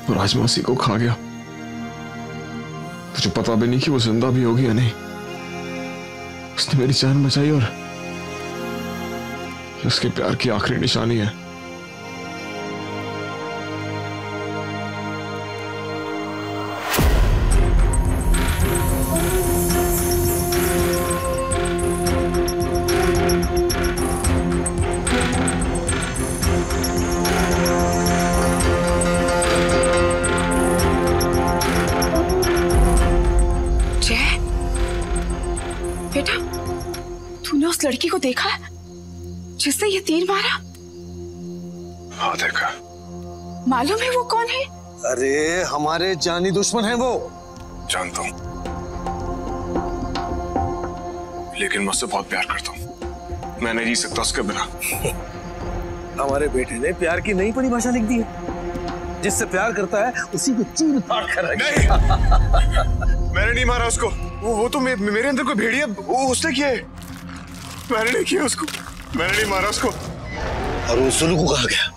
और आज मैं उसी को खा गया। तुझे पता भी नहीं कि वो जिंदा भी होगी या नहीं। उसने मेरी जान बचाई और ये उसके प्यार की आखिरी निशानी है। बेटा, तूने उस लड़की को देखा है जिसने ये तीर मारा? हाँ देखा। मालूम है वो कौन है? अरे हमारे जानी दुश्मन है वो। जानता हूँ, लेकिन मैं उससे बहुत प्यार करता हूँ। मैं नहीं जी सकता उसके बिना। हमारे बेटे ने प्यार की नई परिभाषा लिख दी है। जिससे प्यार करता है उसी को चीर फाड़ कर नहीं। मैंने नहीं मारा उसको। वो तो मेरे अंदर कोई भेड़िया वो उसने किया है। मैंने नहीं किया उसको। मैंने नहीं मारा उसको। और वो सुलू को कहा गया?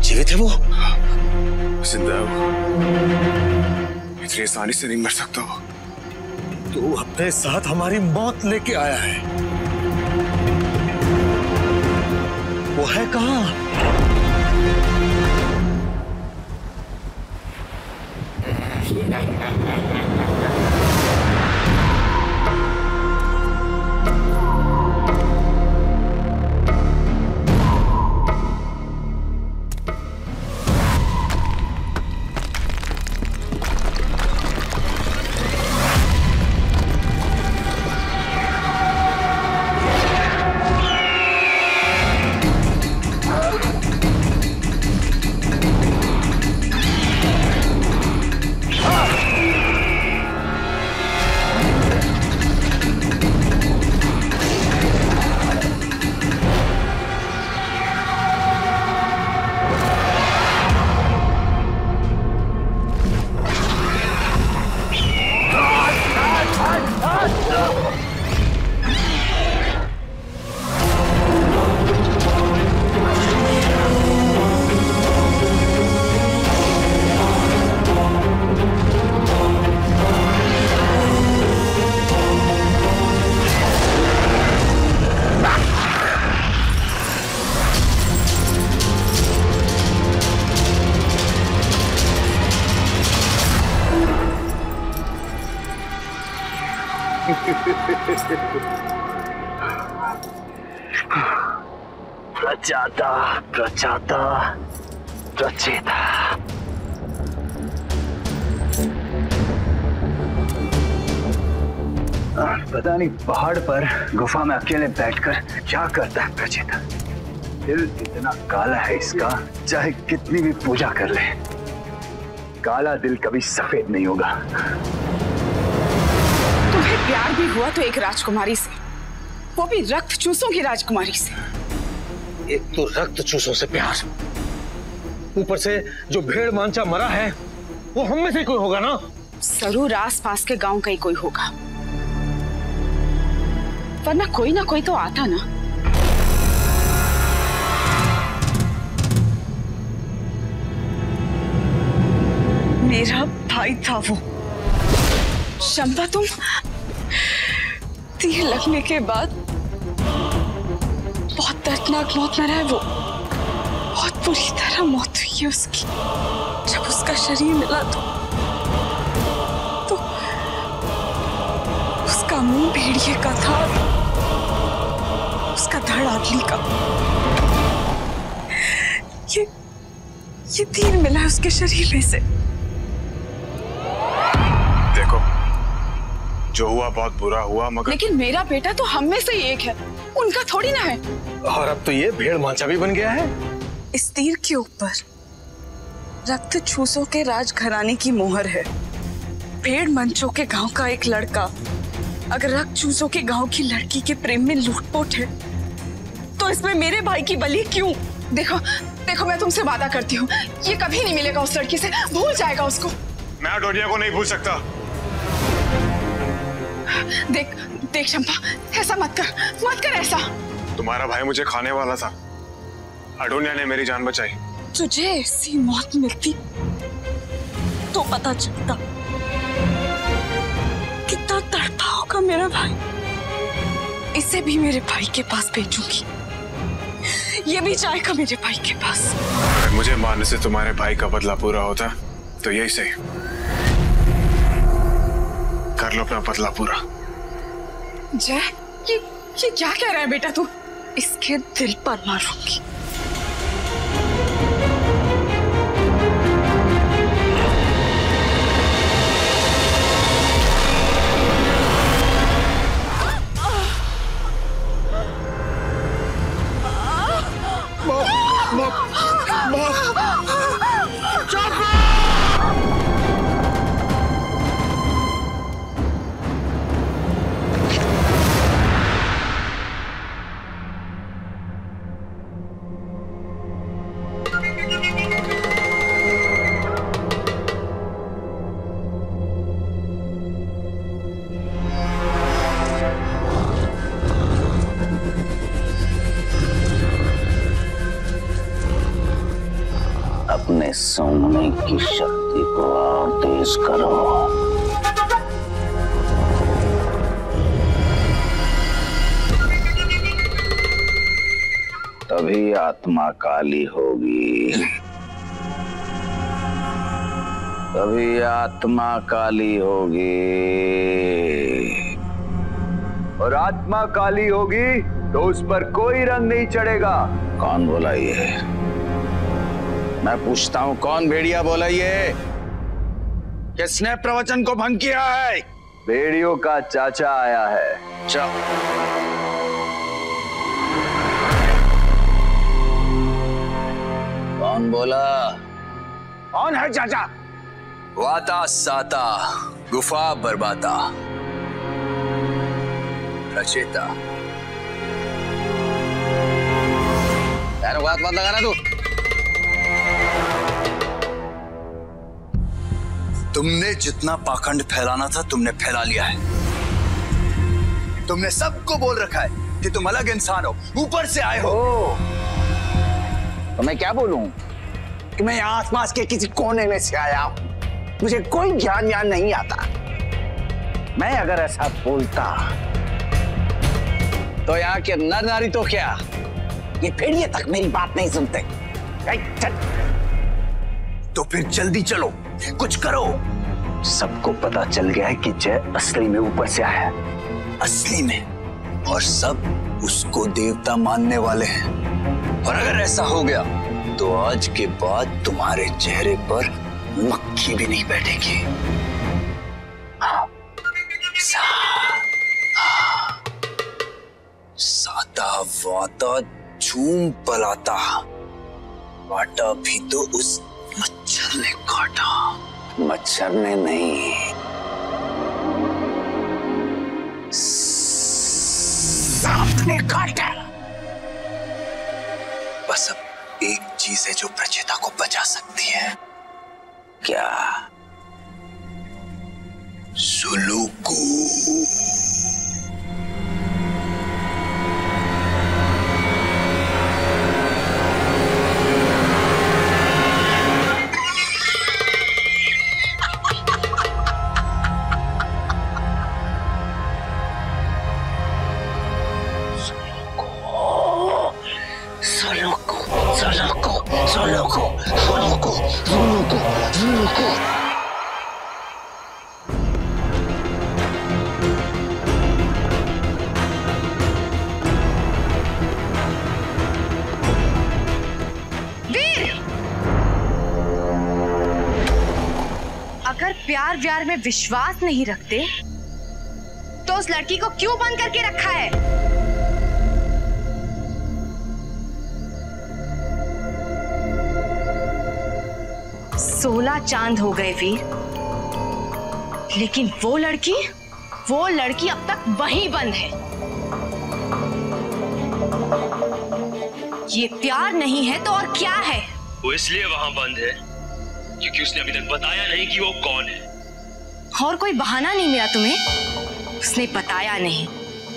जीवित है वो? जिंदा है वो। इतनी आसानी से नहीं मर सकता वो। तो अपने साथ हमारी मौत लेके आया है। वो है कहाँ? प्रजाता प्रजाता प्रचेता। पता नहीं पहाड़ पर गुफा में अकेले बैठकर क्या करता है प्रचेता। दिल इतना काला है इसका, चाहे कितनी भी पूजा कर ले, काला दिल कभी सफेद नहीं होगा। तुम्हें प्यार भी हुआ तो एक राजकुमारी से, वो भी रक्त चूसों की राजकुमारी से। एक तो रक्त चूसों से प्यार, ऊपर से जो भेड़ मांचा मरा है वो हम में से कोई होगा ना। जरूर आस पास के गांव का ही कोई होगा, वरना कोई ना कोई तो आता ना। मेरा भाई था वो शंपा। तुम तीर लगने के बाद बहुत दर्दनाक मौत मरा है वो। बहुत बुरी तरह मौत हुई है उसकी। जब उसका शरीर मिला तो उसका मुंह भेड़िए का था, उसका धड़ आदमी का। ये तीर मिला है उसके शरीर में से। देखो, जो हुआ बहुत बुरा हुआ, मगर लेकिन मेरा बेटा तो हम में से ही एक है, उनका थोड़ी ना है। और अब तो ये भेड़ मांचा भी बन गया है। इस तीर के ऊपर रक्त चूसों के राजघराने की मोहर है। भेड़ मंचों के गांव का एक लड़का अगर रक्त चूसों के गांव की लड़की के प्रेम में लूटपोट है तो इसमें मेरे भाई की बलि क्यों? देखो देखो, मैं तुमसे वादा करती हूँ, ये कभी नहीं मिलेगा उस लड़की से। भूल जाएगा उसको। मैं अडोनिया को नहीं भूल सकता। देख देख शंपा, ऐसा मत कर ऐसा। तुम्हारा भाई मुझे खाने वाला था, अडोनिया ने मेरी जान बचाई। तुझे ऐसी मौत मिलती तो पता चलता कितना तड़पा होगा मेरा भाई। इसे भी मेरे भाई के पास भेजूंगी, ये भी जाएगा मेरे भाई के पास। अगर मुझे मारने से तुम्हारे भाई का बदला पूरा होता तो यही सही, कर लो अपना बदला पूरा। जय, ये क्या कह रहा है बेटा तू? इसके दिल पर मारूंगी। अपने सूंघने की शक्ति को और तेज करो। तभी आत्मा काली होगी, तभी आत्मा काली होगी। और आत्मा काली होगी तो उस पर कोई रंग नहीं चढ़ेगा। कौन बोला ये? मैं पूछता हूं, कौन भेड़िया बोला ये? किसने प्रवचन को भंग किया है? भेड़ियों का चाचा आया है। कौन बोला? कौन है चाचा? वाता साता गुफा बर्बाता रचेता। बात मत लगाना तू। तुमने जितना पाखंड फैलाना था तुमने फैला लिया है। तुमने सबको बोल रखा है कि तुम अलग इंसान हो, ऊपर से आए हो। तो मैं क्या बोलूं कि मैं यहाँ आसपास के किसी कोने में से आया हूं, मुझे कोई ज्ञान नहीं आता। मैं अगर ऐसा बोलता तो यहाँ के नर नारी तो क्या, ये भेड़िए तक मेरी बात नहीं सुनते। चल। तो फिर जल्दी चलो, कुछ करो। सबको पता चल गया है कि जय असली में ऊपर से आया है, असली में, और सब उसको देवता मानने वाले हैं। और अगर ऐसा हो गया तो आज के बाद तुम्हारे चेहरे पर मक्खी भी नहीं बैठेगी। साता वाता झूम पलाता, वाटा भी तो उस मच्छर ने काटा। मच्छर ने नहीं, सांप ने काटा। बस अब एक चीज है जो प्रचेता को बचा सकती है। क्या? सुलुकु। अगर प्यार व्यार में विश्वास नहीं रखते तो उस लड़की को क्यों बंद करके रखा है? सोलह चांद हो गए वीर, लेकिन वो लड़की अब तक वहीं बंद है। ये प्यार नहीं है तो और क्या है? वो इसलिए वहां बंद है क्योंकि उसने अभी तक बताया नहीं कि वो कौन है। और कोई बहाना नहीं मिला तुम्हें? उसने बताया नहीं।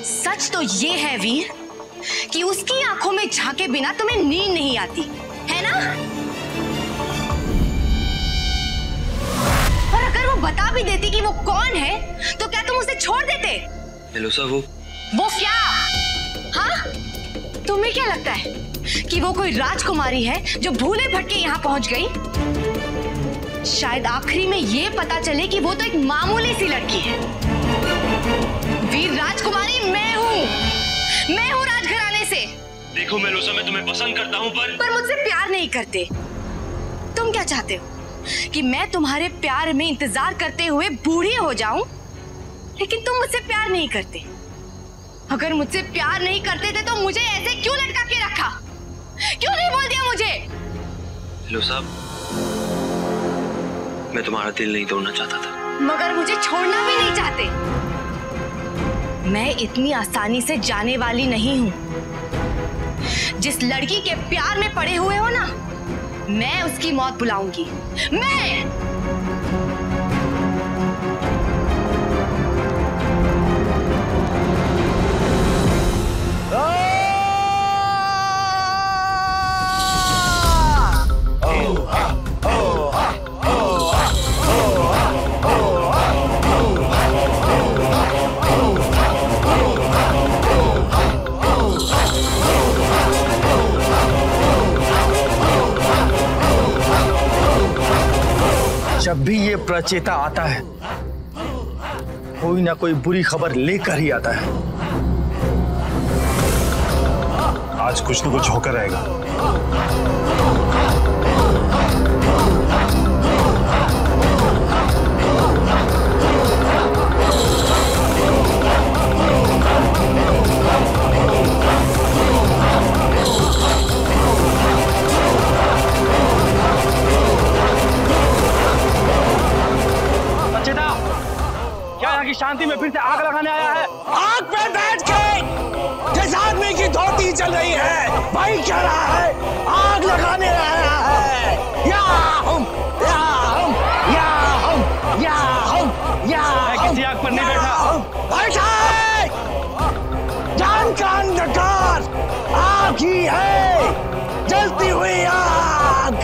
सच तो ये है वीर कि उसकी आंखों में झांके बिना तुम्हें नींद नहीं आती, है ना? बता भी देती कि वो कौन है तो क्या तुम उसे छोड़ देते? मेलूसा, वो क्या? हाँ, तुम्हें क्या लगता है कि वो कोई राजकुमारी है जो भूले भटके यहाँ पहुंच गई? शायद आखिरी में ये पता चले कि वो तो एक मामूली सी लड़की है। वीर राजकुमारी मैं हूँ राजघराने से। देखो मेलूसा, मैं तुम्हें पसंद करता हूँ पर मुझसे प्यार नहीं करते। तुम क्या चाहते हो कि मैं तुम्हारे प्यार में इंतजार करते हुए बूढ़ी हो जाऊं? लेकिन तुम मुझसे प्यार नहीं करते। अगर मुझसे प्यार नहीं करते थे तो मुझे ऐसे क्यों लटका के रखा? क्यों नहीं बोल दिया मुझे? मेलूसा, मैं तुम्हारा दिल नहीं तोड़ना चाहता था, मगर मुझे छोड़ना भी नहीं चाहते। मैं इतनी आसानी से जाने वाली नहीं हूं। जिस लड़की के प्यार में पड़े हुए हो ना, मैं उसकी मौत बुलाऊंगी। मैं जब भी ये प्रचेता आता है कोई ना कोई बुरी खबर लेकर ही आता है। आज कुछ न कुछ होकर रहेगा। शांति में फिर से आग लगाने आया है। आग पे बैठ के जिस आदमी की धोती चल रही है भाई कह रहा है आग लगाने आया है। या हम किसी आग पर नहीं बैठा। बैठा जान का अंधकार आग ही है, जलती हुई आग।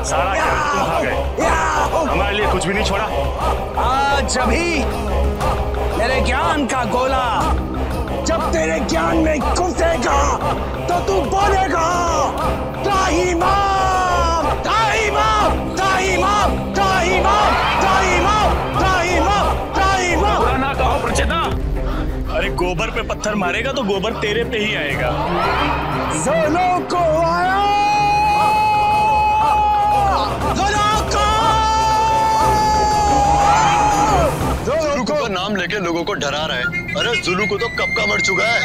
सारा खेल तुम खा गए, हमारे लिए कुछ भी नहीं छोड़ा। आज अभी मेरे ज्ञान का गोला जब तेरे ज्ञान में घुसेगा तो तू बोलेगा त्राहिमाम त्राहिमाम त्राहिमाम त्राहिमाम त्राहिमाम त्राहिमाम त्राहिमाम। बुरा ना कहो प्रचेता। अरे गोबर पे पत्थर मारेगा तो गोबर तेरे पे ही आएगा। जोलों को आया जुलू को नाम लेके लोगों को डरा रहा है। अरे जुलू को तो कब का मर चुका है।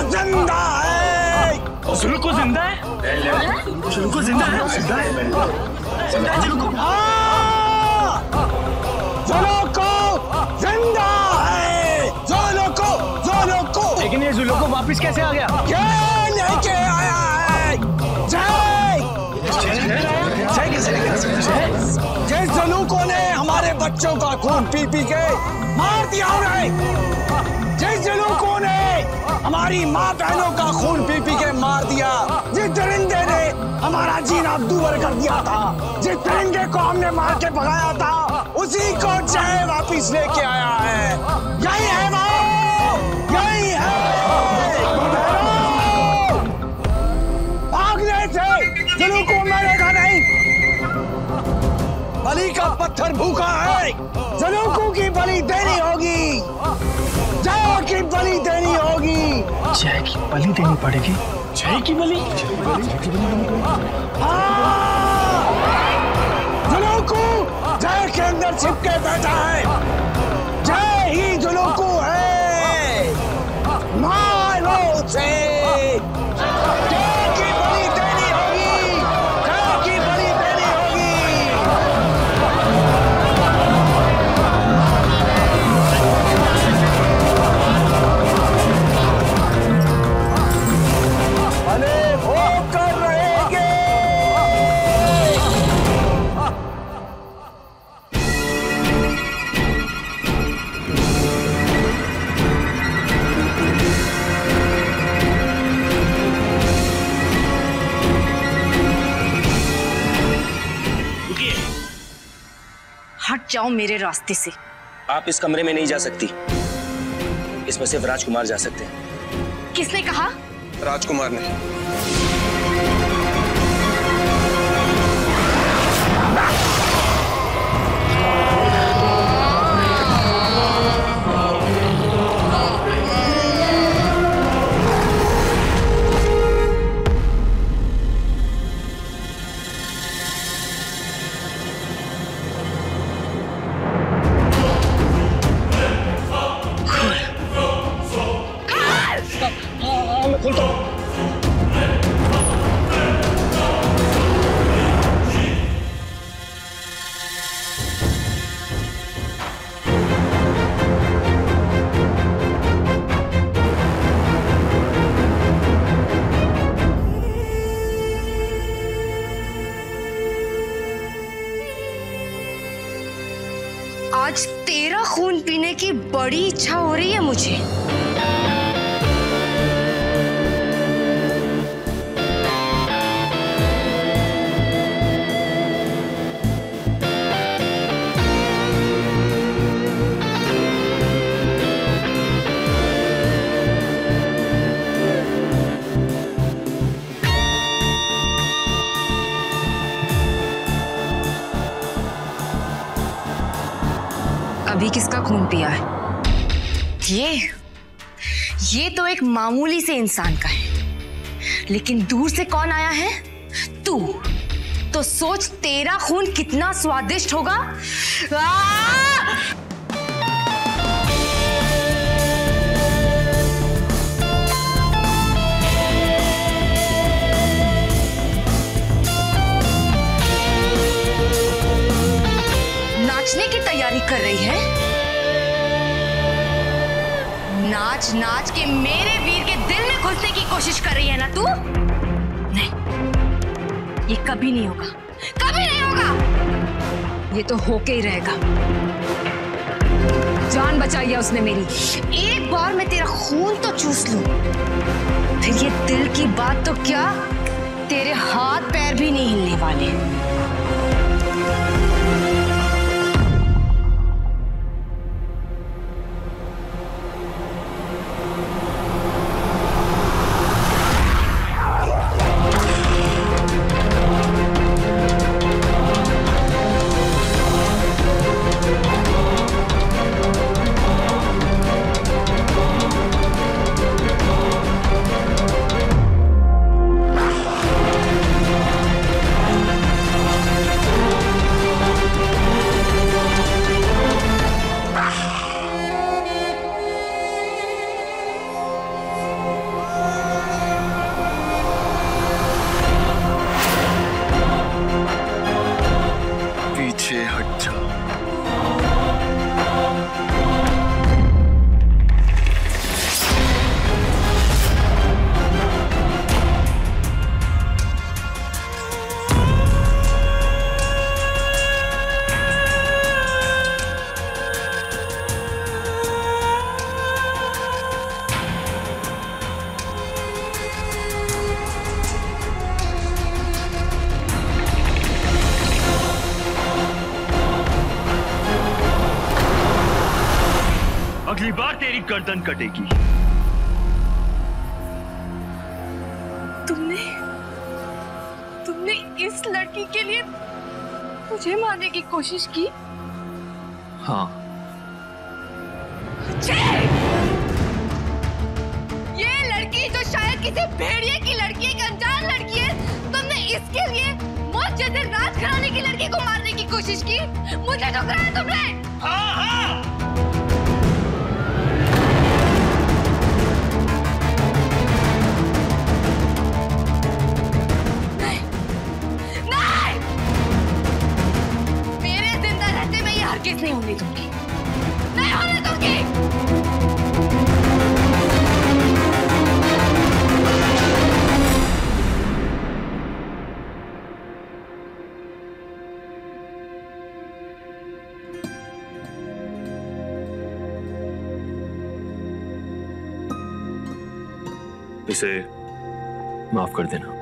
जुलू को जिंदा है। जुलू को जिंदा है? जुलू को जिंदा है? जिंदा है जुलू को। जुलू को जिंदा है। जुलू को लेकिन ये जुलू को वापिस कैसे आ गया? ये लेके आया है जिस जुलूको ने हमारे बच्चों का खून पी पी के मार दिया उन्हें, जिस जुलूको ने हमारी माँ बहनों का खून पी पी के मार दिया, जिस दरिंदे ने हमारा जीना दूर कर दिया था, जिस दरिंदे को हमने मार के भगाया था, उसी को जय वापिस लेके आया है। यही है वो, यही है। भागने से जुलूको मरेगा नहीं। बलि का पत्थर भूखा है, जुलूको की बलि देनी होगी, जय की बलि देनी होगी। जय की बलि देनी पड़ेगी? जय की बलि? जुलूको जय के अंदर छिप के बैठा है। जय ही जुलूको है, मारो उसे। जाओ मेरे रास्ते से। आप इस कमरे में नहीं जा सकती, इसमें सिर्फ राजकुमार जा सकते हैं। किसने कहा? राजकुमार ने। आज तेरा खून पीने की बड़ी इच्छा हो रही है मुझे। अभी किसका खून पिया है? ये तो एक मामूली से इंसान का है, लेकिन दूर से कौन आया है? तू। तो सोच तेरा खून कितना स्वादिष्ट होगा। नाचने की तैयारी कर रही है? नाच नाच के मेरे वीर के दिल में घुसने की कोशिश कर रही है ना तू? नहीं, ये कभी नहीं होगा, कभी नहीं होगा। ये तो होके ही रहेगा। जान बचाई है उसने मेरी। एक बार मैं तेरा खून तो चूस लूं, फिर ये दिल की बात तो क्या, तेरे हाथ पैर भी नहीं हिलने वाले। अगली बार तेरी गर्दन कटेगी। तुमने इस लड़की के लिए मुझे मारने की कोशिश की? हाँ। ये लड़की जो शायद किसी भेड़िए की लड़की, एक अनजान लड़की है, तुमने इसके लिए मौत जैसे राजघराने की लड़की को मारने की कोशिश की? मुझे ठुकराया तुमने। हाँ हाँ। हरगिज़ नहीं होने दूंगी, नहीं होने दूंगी। इसे माफ कर देना।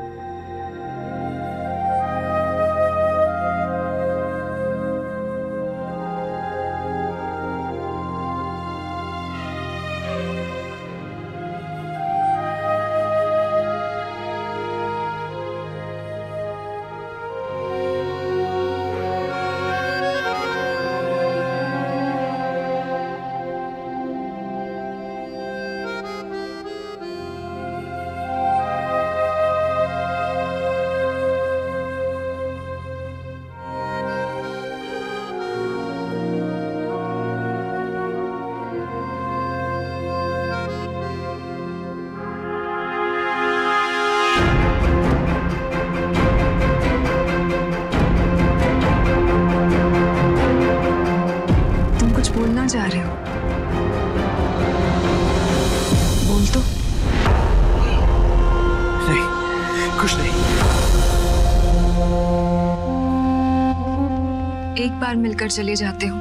एक बार मिलकर चले जाते हो,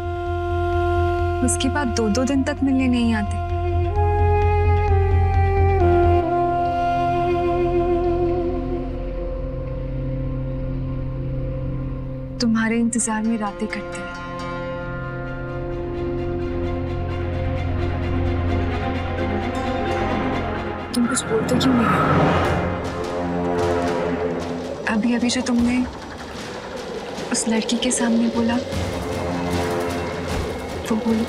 उसके बाद 2-2 दिन तक मिलने नहीं आते। तुम्हारे इंतजार में रातें कटती हैं। तुम कुछ बोलते क्यों नहीं? अभी अभी जो तुमने उस लड़की के सामने बोला वो बोलो।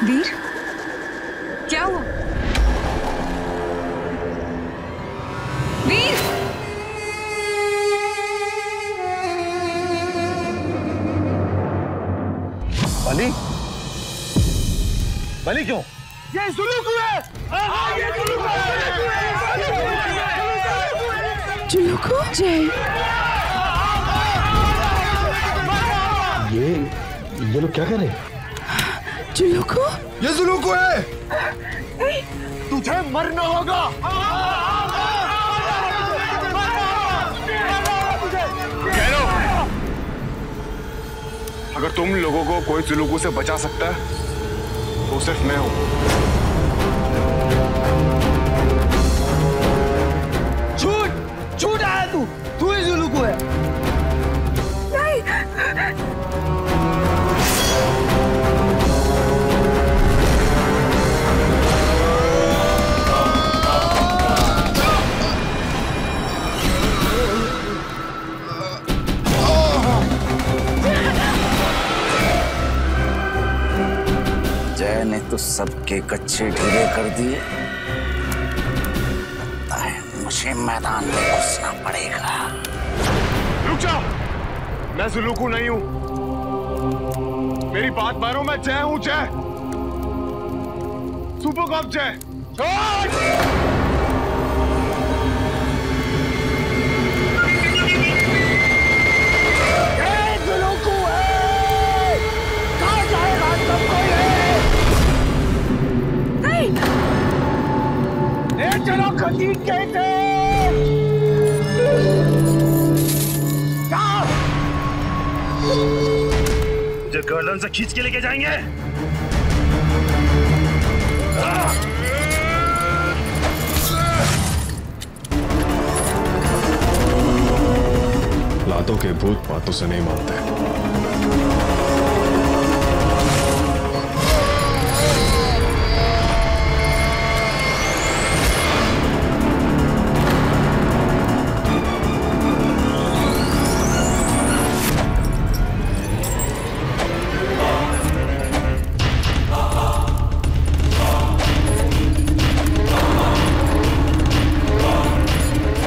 वीर, क्या हुआ? वीर! बली? बली क्यों? ये जुलूक है! ये जुलूक है! जुलूक जय। ये लोग क्या कर रहे हैं? जुलूको? ये जुलूको है। तुझे मरना होगा। कह लो, अगर तुम लोगों को कोई जुलूको से बचा सकता है तो सिर्फ मैं हूं। झूठ आया तू ही जुलूको है। नहीं। जय ने तो सबके कच्चे ढीले कर दिए। लगता है मुझे मैदान में घुसना पड़ेगा। रुक जाओ, मैं जुलूको नहीं हूं। मेरी बात मानो, मैं जय हूं, जय। सुपर कप जय। जुलूको है। कहां जाएगा सबको ये? नहीं। ले चलो खतीब कहते। मुझे गर्दन से खींच के लेके जाएंगे। लातों के भूत बातों से नहीं मानते।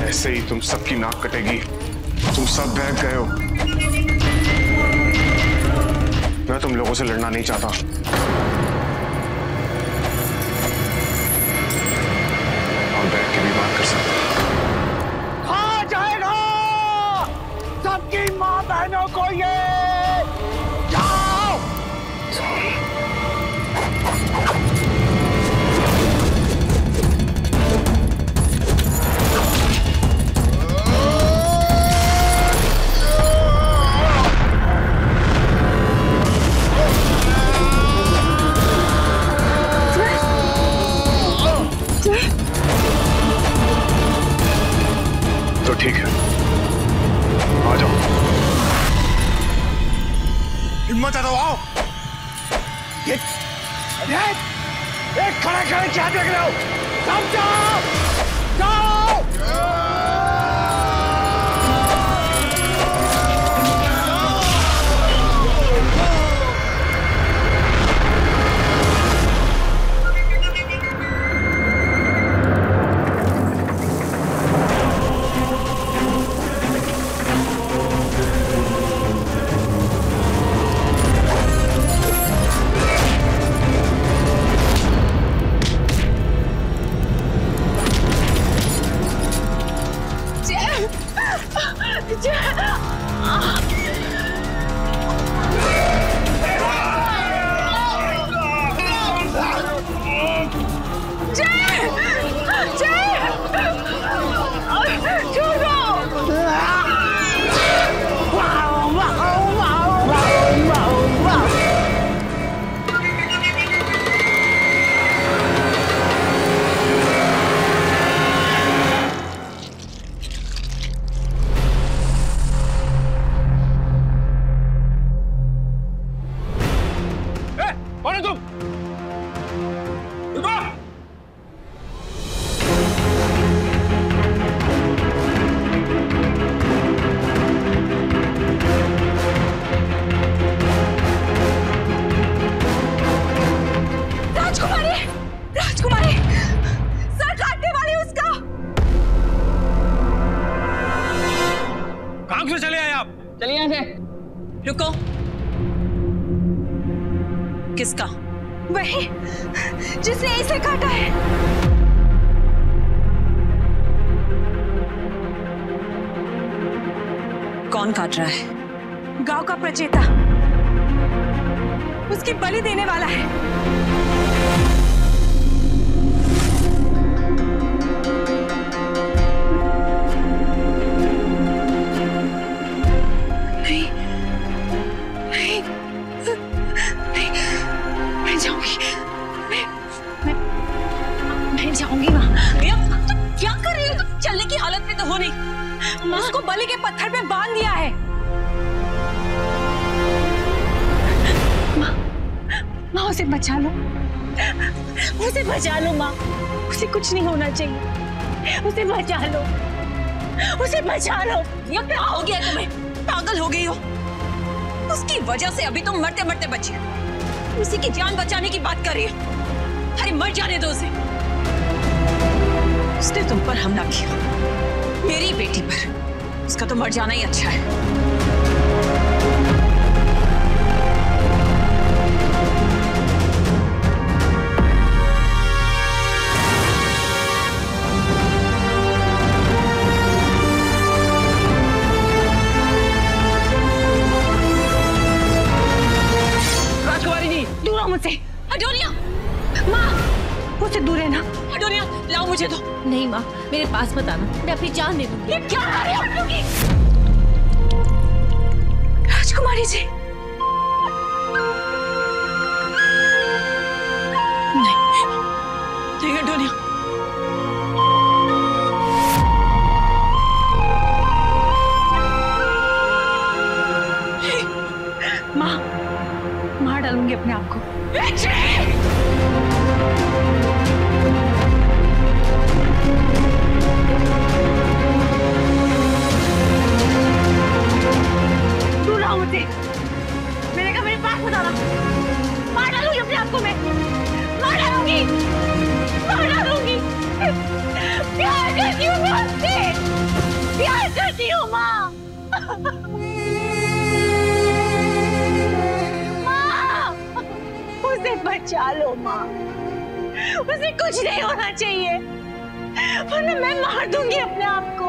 ऐसे ही तुम सबकी नाक कटेगी। तुम सब बहक गए हो। मैं तुम लोगों से लड़ना नहीं चाहता। और बैठ के भी बात कर सकते। कहां जाएगा सबकी मां बहनों को ये? जाओ। तो ठीक है, आ जाओ। हिम्मत है तो आओ। एक खड़े खड़े क्या देख रहे हो? सब जाओ, जाओ। तो किसका? वही जिसने इसे काटा है। कौन काट रहा है? गांव का प्रचेता, उसकी बलि देने वाला है। नहीं, नहीं, नहीं, मैं जाऊंगी, मैं जाऊंगी माँ। तुम क्या कर रही हो? तुम चलने की हालत में तो हो नहीं। माँ, उसको बलि के पत्थर पे बांध दिया है। माँ उसे बचा लो, उसे बचा लो माँ, उसे कुछ नहीं होना चाहिए, उसे बचा लो, उसे बचा लो। ये क्या हो गया तुम्हें? पागल हो गई हो? उसकी वजह से अभी तुम मरते मरते बची, उसी की जान बचाने की बात कर रही है। अरे मर जाने दो उसे। उसने तुम पर हमला किया, मेरी बेटी पर, उसका तो मर जाना ही अच्छा है। मुझसे अडोनिया, माँ मुझसे दूर है ना। अडोनिया लाओ मुझे दो। नहीं माँ, मेरे पास मत आना, मैं अपनी जान दे दूंगी। ये क्या कर रहे हो आप लोग? राजकुमारी जी, नहीं, नहीं अडोनिया, माँ मार डालूंगी अपने आप को। दूर रहो मुझसे, मैंने कहा मेरे पास मत आना। मार डालूंगी अपने आप को, मैं मार डालूंगी, मार डालूंगी। प्यार करती हूँ मैं उससे, प्यार करती हूँ माँ। उसे बचा लो माँ, उसे कुछ नहीं होना चाहिए, वरना मैं मार दूंगी अपने आप को।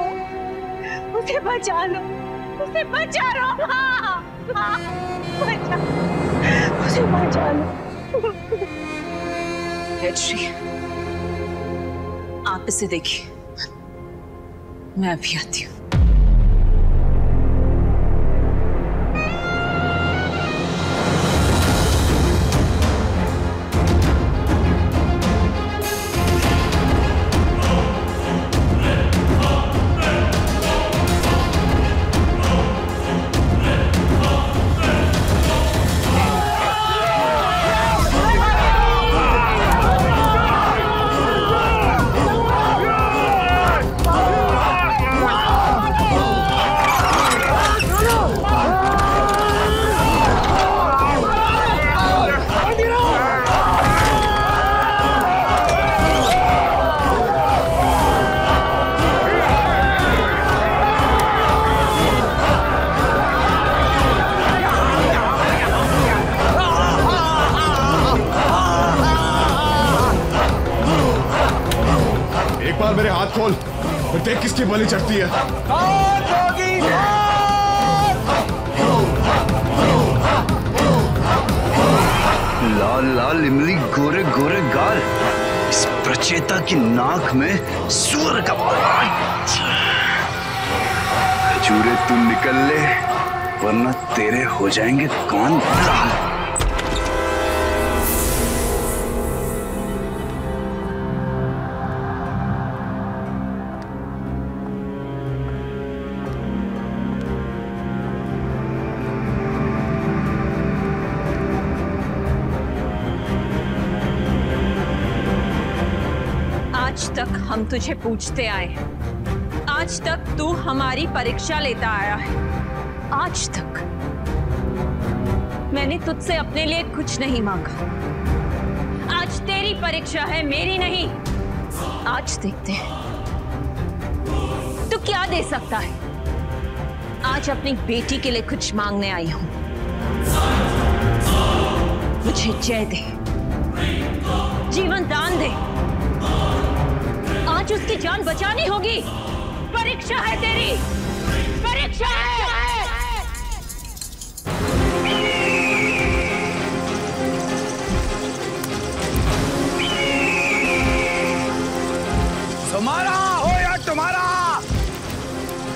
उसे बचा लो, उसे बचा लो माँ, माँ बचा, उसे बचा लो। श्री, आप इसे देखिए, मैं अभी आती हूँ। मेरे हाथ खोल, फिर देख किसकी बलि चढ़ती है। लाल लाल इमली, गोरे गोरे गाल, इस प्रचेता की नाक में सूअर का खजूरे तू निकल ले, वरना तेरे हो जाएंगे कान लाल। आज तक हम तुझे पूछते आए हैं, आज तक तू हमारी परीक्षा लेता आया है। आज तक मैंने तुझसे अपने लिए कुछ नहीं मांगा। आज तेरी परीक्षा है, मेरी नहीं। आज देखते हैं तू क्या दे सकता है। आज अपनी बेटी के लिए कुछ मांगने आई हूं। मुझे जय दे, जीवन दान दे। आज उसकी जान बचानी होगी। परीक्षा है तेरी, परीक्षा है। तुम्हारा हो या तुम्हारा,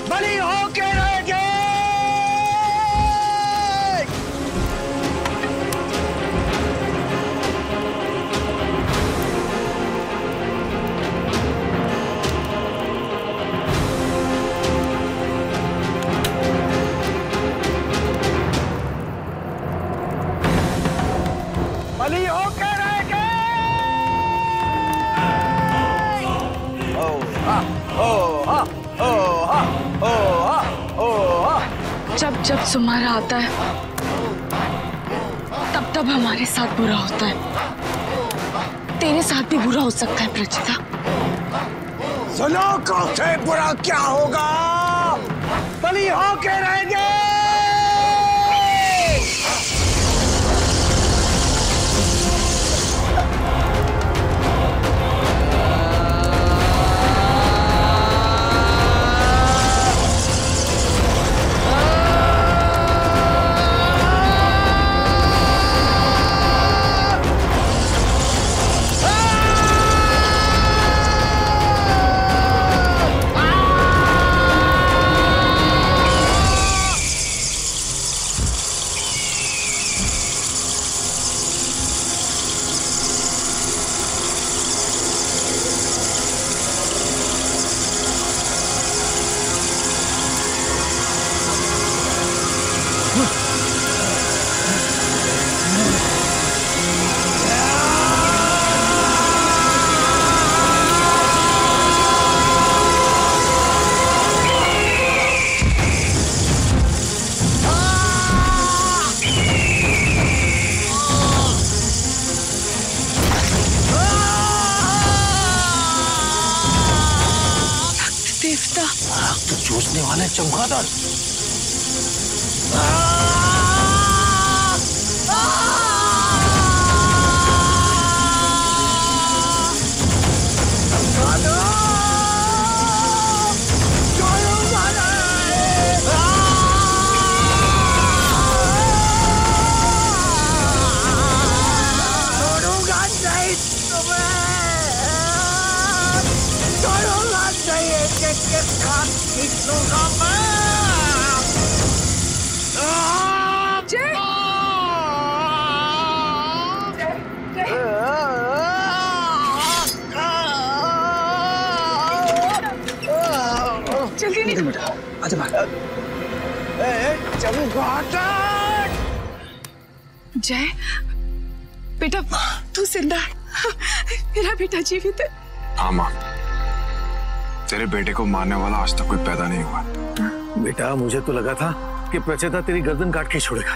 बलि हो के रहेंगे। बलि हो के रहेंगे। जब जब सुमारा आता है तब तब हमारे साथ बुरा होता है। तेरे साथ भी बुरा हो सकता है प्रचिता। सुनो कौथे बुरा क्या होगा, बलि हो के रहेंगे। तो चूसने वाले चमगादड़। जल्दी निकल बेटा, आजा बाहर। जय बेटा, तू जिंदा है। मेरा बेटा जीवित है। हाँ माँ, तेरे बेटे को मारने वाला आज तक कोई पैदा नहीं हुआ। बेटा मुझे तो लगा था कि प्रचेता तेरी गर्दन काट के छोड़ेगा,